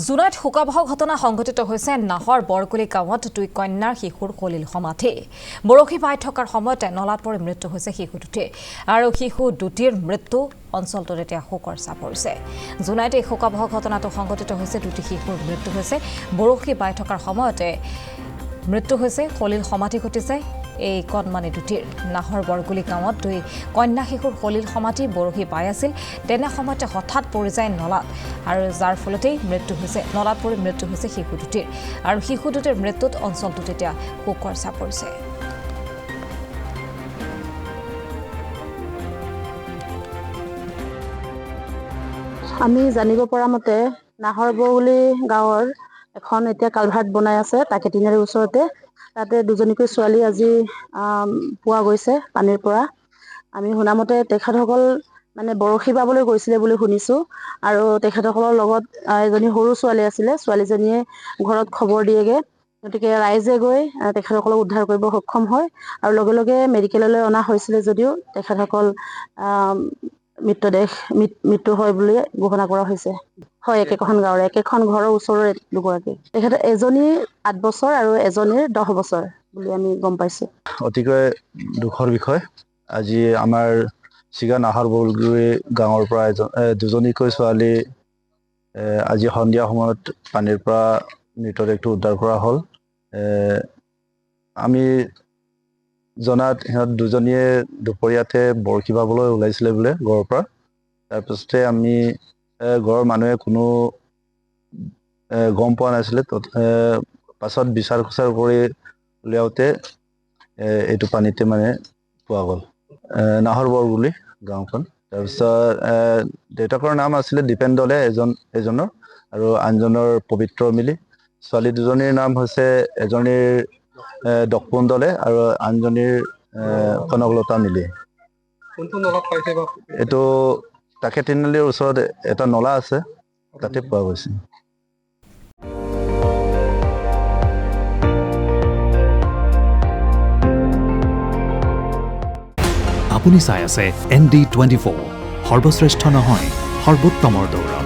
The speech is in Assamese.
জুনাইত শোকাবহ ঘটনা সংঘটিত হৈছে নাহৰ বৰকুলি গাঁৱত দুই কন্যাৰ শিশুৰ কলিল সমাধি বৰশী বাই থকাৰ সময়তে নলাত পৰি মৃত্যু হৈছে শিশু দুটিৰ আৰু শিশু দুটিৰ মৃত্যু অঞ্চলটোত এতিয়া শোকৰ ছাপ পৰিছে জুনাইত এই শোকাবহ ঘটনাটো সংঘটিত হৈছে দুটি শিশুৰ মৃত্যু হৈছে বৰশী বাই থকাৰ সময়তে মৃত্যু হৈছে কলিল সমাধি ঘটিছে এই কণমানি দুটিৰ নাহৰ বৰগুলি গাঁৱত দুই কন্যা শিশুৰ কলিল সমাধি বৰশী বাই আছিল তেনে সময়তে হঠাৎ পৰি যায় নলাত আৰু যাৰ ফলতেই মৃত্যু হৈছে নলাত পৰি মৃত্যু হৈছে শিশু দুটিৰ আৰু শিশু দুটিৰ মৃত্যুত অঞ্চলটোত এতিয়া শোকৰ ছাপ পৰিছে আমি জানিব পৰা মতে নাহৰ বৰগুলি গাঁৱৰ এখন এতিয়া কালভাৰ্ট বনাই আছে তাকেটিনাৰ ওচৰতে তাতে দুজনীকৈ ছোৱালী আজি পোৱা গৈছে পানীৰ পৰা আমি শুনামতে তেখেতসকল মানে বৰশী বাবলৈ গৈছিলে বুলি শুনিছোঁ আৰু তেখেতসকলৰ লগত এজনী সৰু ছোৱালী আছিলে ছোৱালীজনীয়ে ঘৰত খবৰ দিয়েগৈ গতিকে ৰাইজে গৈ তেখেতসকলক উদ্ধাৰ কৰিব সক্ষম হয় আৰু লগে লগে মেডিকেললৈ অনা হৈছিলে যদিও তেখেতসকল মৃত্যু হয় বুলি ঘোষণা কৰা হৈছে হয় একেখন গাঁৱৰ একেখন ঘৰৰ ওচৰৰে দুগৰাকী তেখেতৰ এজনী 8 বছৰ আৰু এজনীৰ 10 বছৰ বুলি আমি গম পাইছোঁ অতিকৈ দুখৰ বিষয় আজি আমাৰ চিগা নাহৰ বৰগুলি গাঁৱৰ পৰা দুজনীকৈ ছোৱালী আজি সন্ধিয়া সময়ত পানীৰ পৰা মৃতদেহটো উদ্ধাৰ কৰা হ'ল আমি জনাত সিহঁত দুজনীয়ে দুপৰীয়াতে বৰশী বাবলৈ ওলাইছিলে বোলে ঘৰৰ পৰা তাৰপিছতে আমি ঘৰৰ মানুহে কোনো গম পোৱা নাছিলে পাছত বিচাৰ খোচাৰ কৰি উলিয়াওঁতে এইটো পানীতে মানে পোৱা গ'ল নাহৰ বৰগুলি গাঁওখন তাৰপিছত দেউতাকৰ নাম আছিলে দীপেন দলে এজনৰ আৰু আনজনৰ পবিত্ৰ মিলি ছোৱালী দুজনীৰ নাম হৈছে এজনীৰ দকপোন দলে আৰু আনজনীৰ কনকলতা মিলি এইটো তাকে তিনিআলিৰ ওচৰত এটা নলা আছে তাতে পোৱা গৈছে আপুনি চাই আছে ND24 সৰ্বশ্ৰেষ্ঠ নহয় সৰ্বোত্তমৰ দৌৰ